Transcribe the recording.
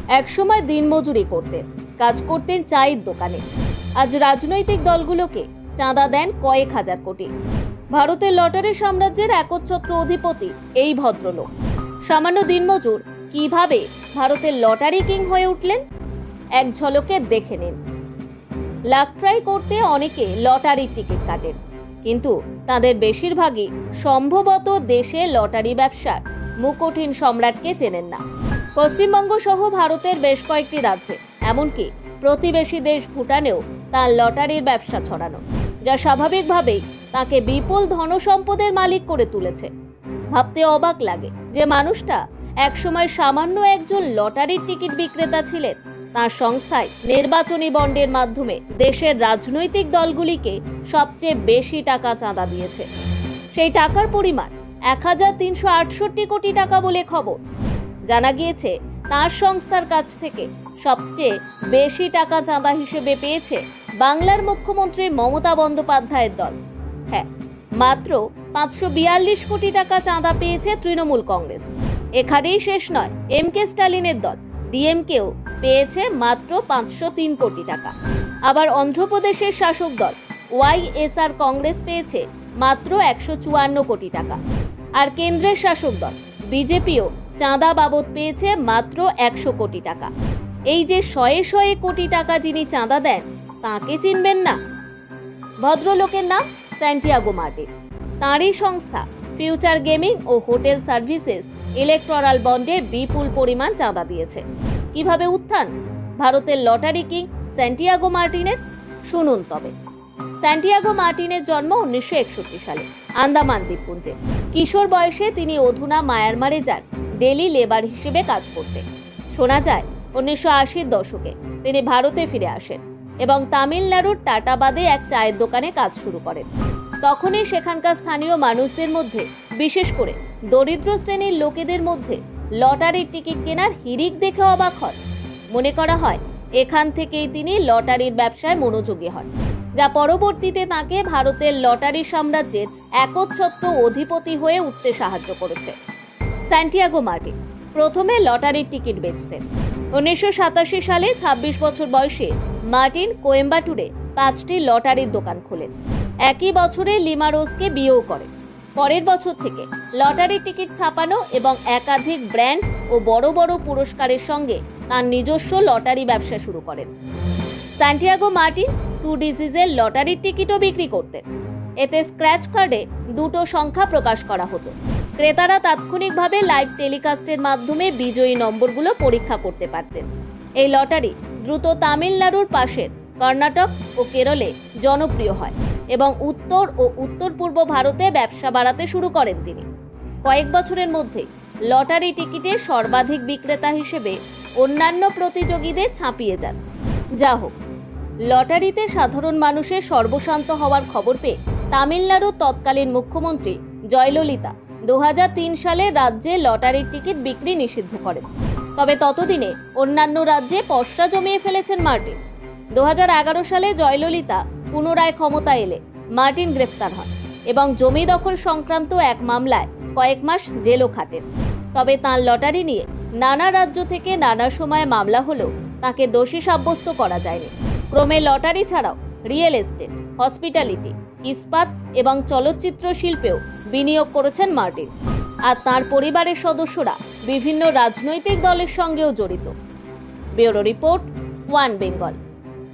একসময় দিনমজুরি করতেন, কাজ করতেন চায়ের দোকানে। আজ রাজনৈতিক দলগুলোকে চাঁদা দেন কয়েক হাজার কোটি। ভারতের লটারি সাম্রাজ্যের একচ্ছত্র অধিপতি এই ভদ্রলোক। সামান্য দিনমজুর কিভাবে ভারতের লটারি কিং হয়ে উঠলেন, এক ঝলকে দেখে নিন। লাক ট্রাই করতে অনেকে লটারির টিকিট কাটেন, কিন্তু তাদের বেশিরভাগই সম্ভবত দেশে লটারি ব্যবসার মুকুটহীন সম্রাটকে চেনেন না। পশ্চিমবঙ্গ সহ ভারতের বেশ কয়েকটি রাজ্যে, এমনকি প্রতিবেশী দেশ ভুটানেও তার লটারির ব্যবসা ছড়ানো, যা স্বাভাবিকভাবেই তাকে বিপুল ধনসম্পদের মালিক করে তুলেছে। ভাবতে অবাক লাগে যে মানুষটা একসময় সামান্য একজন লটারির টিকিট বিক্রেতা ছিলেন। তার সংস্থায় নির্বাচনী বন্ডের মাধ্যমে দেশের রাজনৈতিক দলগুলিকে সবচেয়ে বেশি টাকা চাঁদা দিয়েছে। সেই টাকার পরিমাণ 1368 কোটি টাকা বলে খবর। জানা গিয়েছে তার সংস্থার কাছ থেকে সবচেয়ে বেশি টাকা চাঁদা হিসেবে পেয়েছে বাংলার মুখ্যমন্ত্রী মমতা বন্দ্যোপাধ্যায়ের দল। হ্যাঁ, মাত্র 542 কোটি টাকা চাঁদা পেয়েছে তৃণমূল কংগ্রেস। এখানেই শেষ নয়, এমকে স্টালিনের দল ডিএমকেও পেয়েছে মাত্র 503 কোটি টাকা। আবার অন্ধ্রপ্রদেশের শাসক দল ওয়াইএসআর কংগ্রেস পেয়েছে মাত্র 154 কোটি টাকা। আর কেন্দ্রের শাসক দল বিজেপিও চাঁদা বাবদ পেয়েছে মাত্র 100 কোটি টাকা। এই যে শয়ে শয়ে কোটি টাকা যিনি চাঁদা দেন, তাকে চিনবেন না? ভদ্রলোকের নাম স্যান্টিয়াগো মার্টিন। তাঁরই সংস্থা ফিউচার গেমিং ও হোটেল সার্ভিসেস ইলেকট্রাল বন্ডের বিপুল পরিমাণ চাঁদা দিয়েছে। কিভাবে উত্থান ভারতের লটারি কিং স্যান্টিয়াগো মার্টিনের? শুনুন তবে। স্যান্টিয়াগো মার্টিনের জন্ম 1961 সালে আন্দামান দ্বীপপুঞ্জে। কিশোর বয়সে তিনি অধুনা মায়ানমারে যান ডেলি লেবার হিসেবে কাজ করতে। শোনা যায় 1980-র দশকে তিনি ভারতে ফিরে আসেন এবং তামিলনাড়ুর টাটাবাদে এক চায়ের দোকানে কাজ শুরু করেন। তখনই সেখানকার স্থানীয় মানুষদের মধ্যে, বিশেষ করে দরিদ্র শ্রেণীর লোকেদের মধ্যে লটারির টিকিট কেনার হিড়িক দেখে অবাক হন। মনে করা হয় এখান থেকেই তিনি লটারির ব্যবসায় মনোযোগী হন, যা পরবর্তীতে তাকে ভারতের লটারি সাম্রাজ্যের একচ্ছত্র অধিপতি হয়ে উঠতে সাহায্য করেছে। স্যান্টিয়াগো মার্টিন প্রথমে লটারির টিকিট বেচতেন। 1987 সালে 26 বছর বয়সে মার্টিন কোয়েম্বাটুরে 5টি লটারির দোকান খোলেন। একই বছরে লিমা রোজকে বিয়েও করেন। পরের বছর থেকে লটারির টিকিট ছাপানো এবং একাধিক ব্র্যান্ড ও বড় বড় পুরস্কারের সঙ্গে তার নিজস্ব লটারি ব্যবসা শুরু করেন। স্যান্টিয়াগো মার্টিন 2 ডিজিজের লটারির টিকিটও বিক্রি করতেন। এতে স্ক্র্যাচ কার্ডে 2টো সংখ্যা প্রকাশ করা হতো। ক্রেতারা তাৎক্ষণিকভাবে লাইভ টেলিকাস্টের মাধ্যমে বিজয়ী নম্বরগুলো পরীক্ষা করতে পারতেন। এই লটারি দ্রুত তামিলনাড়ুর পাশের কর্ণাটক ও কেরলে জনপ্রিয় হয় এবং উত্তর ও উত্তর পূর্ব ভারতে ব্যবসা বাড়াতে শুরু করেন তিনি। কয়েক বছরের মধ্যে লটারি টিকিটের সর্বাধিক বিক্রেতা হিসেবে অন্যান্য প্রতিযোগীদের ছাপিয়ে যান। যা হোক, লটারিতে সাধারণ মানুষের সর্বশান্ত হওয়ার খবর পেয়ে তামিলনাড়ুর তৎকালীন মুখ্যমন্ত্রী জয়ললিতা 2003 সালে রাজ্যে লটারির টিকিট বিক্রি নিষিদ্ধ করেন। তবে ততদিনে অন্যান্য রাজ্যে পসরা জমিয়ে ফেলেছেন মার্টিন। 2011 সালে জয়ললিতা পুনরায় ক্ষমতা এলে মার্টিন গ্রেফতার হন এবং জমি দখল সংক্রান্ত এক মামলায় কয়েক মাস জেলও খাটেন। তবে তাঁর লটারি নিয়ে নানা রাজ্য থেকে নানা সময় মামলা হলেও তাকে দোষী সাব্যস্ত করা যায়নি। ক্রমে লটারি ছাড়াও রিয়েল এস্টেট, হসপিটালিটি, ইস্পাত এবং চলচ্চিত্র শিল্পেও বিনিয়োগ করেছেন মার্টিন। আর তাঁর পরিবারের সদস্যরা বিভিন্ন রাজনৈতিক দলের সঙ্গেও জড়িত। Bureau report, one Bengal.